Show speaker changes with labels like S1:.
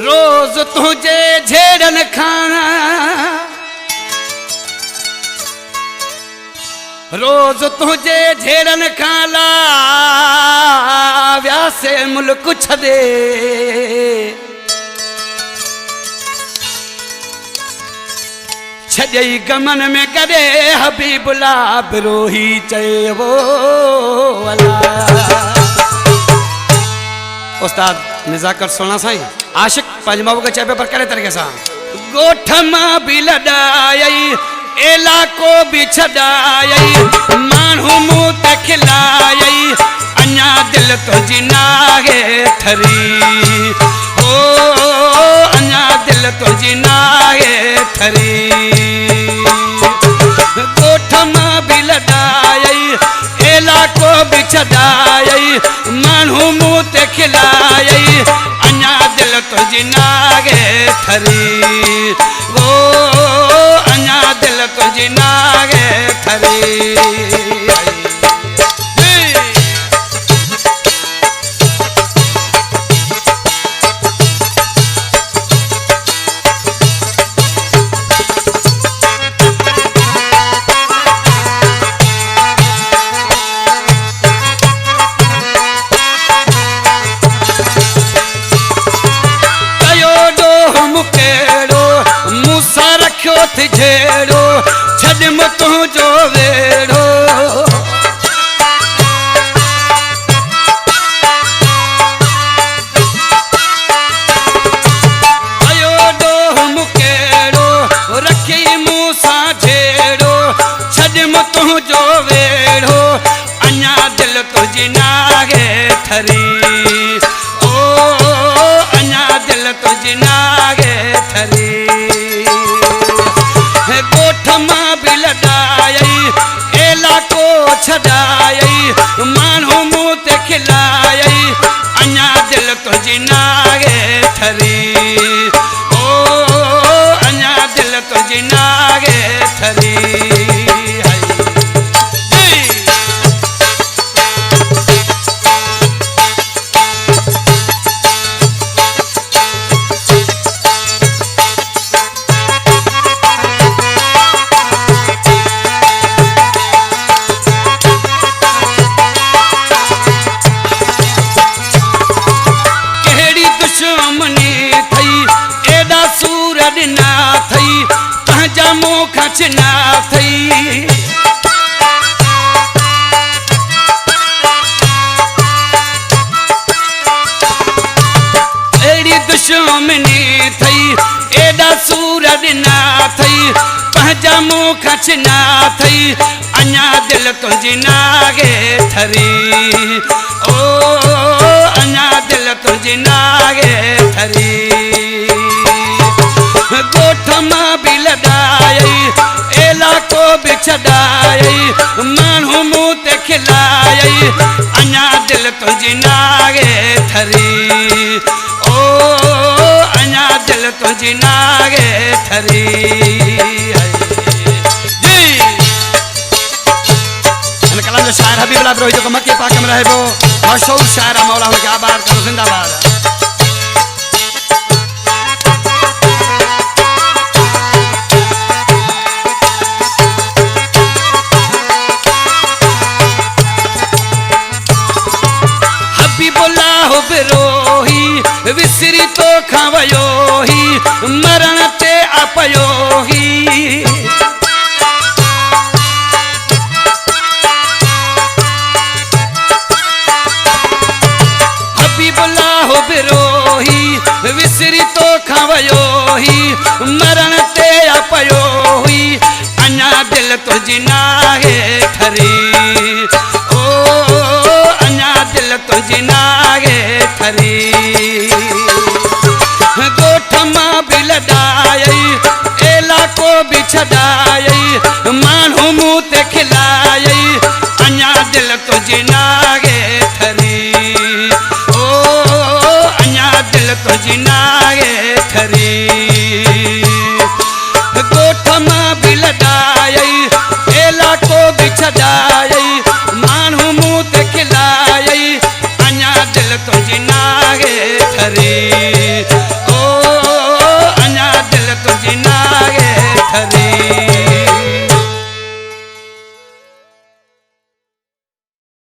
S1: रोज तुझे झेड़न खाना, रोज तुझे झेड़न खाला व्यासे मुल्क छदे, छॾई गमन में करे हबीबुल्ला बिरोही चयो अला। उस्ताद निज़ाकर सोना साईं आशिक पंहिंजे महबूब खे चइबे पर कहिड़े तरीक़े सां ॻोठ मां बि लॾायई इलाको बि छॾायई माण्हू मूं ते खिलायई अञा दिलि तुंहिंजी नाहे ठरी ओ अञा दिलि तुंहिंजी नाहे ठरी ॻोठ मां बि लॾायई इलाको बि छॾायई माण्हू मूं ते खिलायई अञा दिलि तुंहिंजी नाहे ठरी ओ अञा दिलि तुंहिंजी नाहे ठरी। झेड़ो छॾ म तुंहिंजो वेड़ो आयो ॾोह मुकेड़ो रखी मूं सां झेड़ो छॾ म तुंहिंजो वेड़ो अञा दिलि तुंहिंजी नाहे ठरी ओ अञा दिलि तुंहिंजी नाहे ठरी ॻोठ मां बि लॾायई इलाको छॾायई माण्हू मूं ते खिलायई अञा दिलि तुंहिंजी नाहे ठरी ओ अञा दिलि तुंहिंजी नाहे ठरी। ना थई अहिड़ी दुश्मनी थई एॾा सूर ॾिना थई पंहिंजा मुख छिना थई अञा दिलि तुंहिंजी नाहे ठरी ओ अञा दिलि तुंहिंजी नाहे ठरी ॻोठ मां बि लॾायई इलाको बि छॾायई माण्हू मूं ते खिलायई अञा दिलि तुंहिंजी नाहे ठरी ओ अञा दिलि तुंहिंजी नाहे ठरी। हिन कलाम जो शाइर हबीबुल्ला बिरोही जेको मके पाक में रहे पियो मशहूरु शाइर आहे मौला हुनखे आबाद करो ज़िंदाबाद। बिरोही विसरी तो खावयो ही मरण ते अपयो ही हबीबुल्ला हो बिरोही विसरी तो खावयो ही मरण ते अपयो ही अञा दिलि तुंहिंजी नाहे ठरी ओ अञा दिलि तुंहिंजी नाहे ठरी ॻोठ मां बि लॾायई इलाको बि छॾायई माण्हू मूं ते खिलायई अञा दिलि तुंहिंजी ना